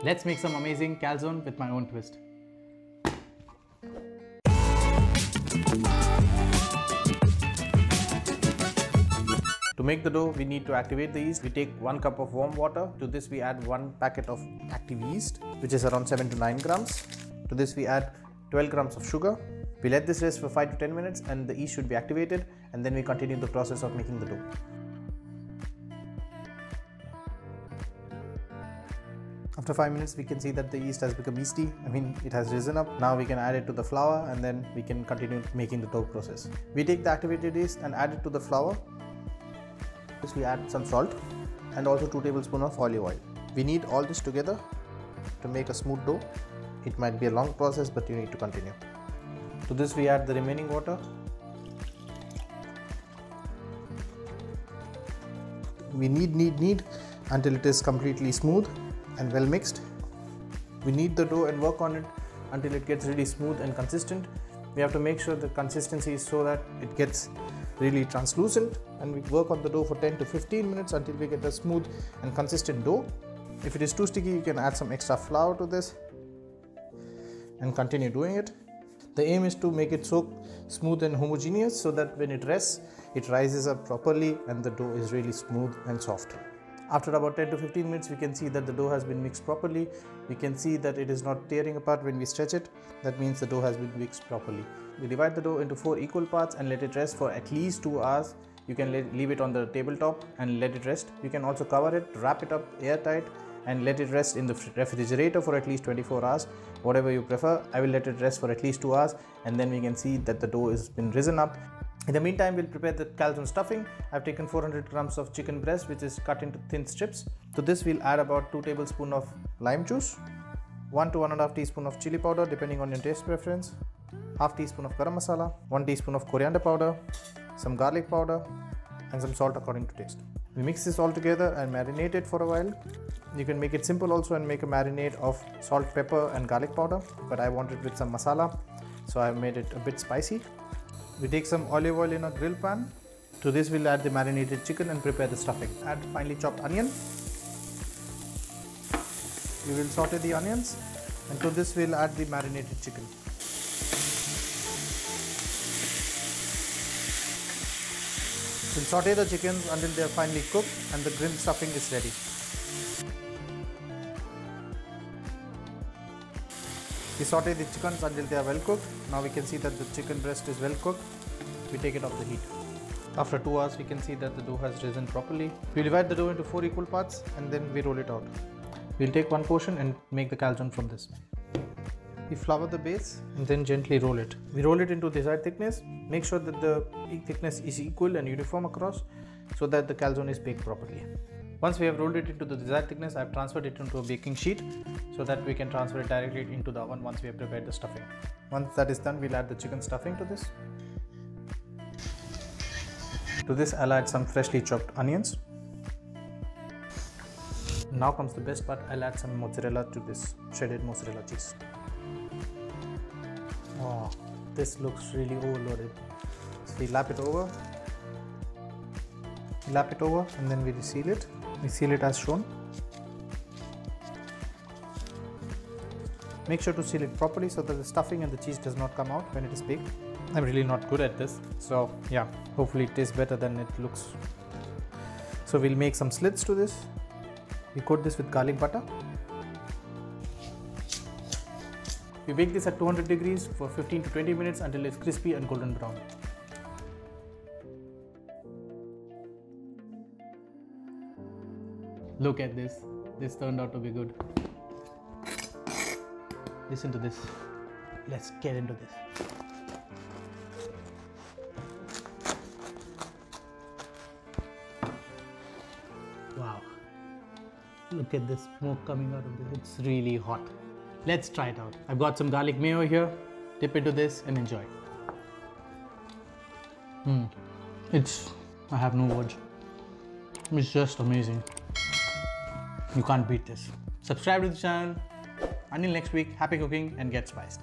Let's make some amazing calzone with my own twist. To make the dough, we need to activate the yeast. We take 1 cup of warm water. To this we add 1 packet of active yeast, which is around 7 to 9 grams. To this we add 12 grams of sugar. We let this rest for 5 to 10 minutes and the yeast should be activated, and then we continue the process of making the dough. After 5 minutes we can see that the yeast has become yeasty. It has risen up. Now we can add it to the flour and then we can continue making the dough process. We take the activated yeast and add it to the flour. We add some salt and also 2 tablespoons of olive oil. We need all this together to make a smooth dough. It might be a long process, but you need to continue. To this we add the remaining water. We knead until it is completely smooth and well mixed. We knead the dough and work on it until it gets really smooth and consistent. We have to make sure the consistency is so that it gets really translucent, and we work on the dough for 10 to 15 minutes until we get a smooth and consistent dough. If it is too sticky, you can add some extra flour to this and continue doing it. The aim is to make it so smooth and homogeneous so that when it rests, it rises up properly and the dough is really smooth and soft. After about 10 to 15 minutes, we can see that the dough has been mixed properly. We can see that it is not tearing apart when we stretch it. That means the dough has been mixed properly. We divide the dough into 4 equal parts and let it rest for at least 2 hours. You can leave it on the tabletop and let it rest. You can also cover it, wrap it up airtight and let it rest in the refrigerator for at least 24 hours. Whatever you prefer. I will let it rest for at least 2 hours, and then we can see that the dough has been risen up. In the meantime, we'll prepare the calzone stuffing. I've taken 400 grams of chicken breast, which is cut into thin strips. To this we'll add about 2 tablespoons of lime juice, 1 to 1.5 teaspoon of chili powder depending on your taste preference, half teaspoon of garam masala, 1 teaspoon of coriander powder, some garlic powder and some salt according to taste. We mix this all together and marinate it for a while. You can make it simple also and make a marinade of salt, pepper and garlic powder, but I want it with some masala, so I made it a bit spicy. We take some olive oil in a grill pan. To this we'll add the marinated chicken and prepare the stuffing. Add finely chopped onion. We will saute the onions, and to this we'll add the marinated chicken. We'll saute the chickens until they are finely cooked and the grilled stuffing is ready. We saute the chickens until they are well cooked. Now we can see that the chicken breast is well cooked. We take it off the heat. After 2 hours, we can see that the dough has risen properly. We divide the dough into 4 equal parts and then we roll it out. We'll take one portion and make the calzone from this. We flour the base and then gently roll it. We roll it into desired thickness. Make sure that the thickness is equal and uniform across so that the calzone is baked properly. Once we have rolled it into the desired thickness, I have transferred it into a baking sheet so that we can transfer it directly into the oven once we have prepared the stuffing. Once that is done, we'll add the chicken stuffing to this. To this, I'll add some freshly chopped onions. Now comes the best part. I'll add some mozzarella to this, shredded mozzarella cheese. Oh, this looks really overloaded. So we lap it over. And then we reseal it. We seal it as shown. Make sure to seal it properly so that the stuffing and the cheese does not come out when it is baked. I'm really not good at this, so yeah, hopefully it tastes better than it looks. So we'll make some slits to this. We coat this with garlic butter. We bake this at 200 degrees for 15 to 20 minutes until it's crispy and golden brown. Look at this. This turned out to be good. Listen to this. Let's get into this. Wow. Look at the smoke coming out of this. It's really hot. Let's try it out. I've got some garlic mayo here. Dip into this and enjoy. I have no words. It's just amazing. You can't beat this. Subscribe to the channel. Until next week, happy cooking and get spiced.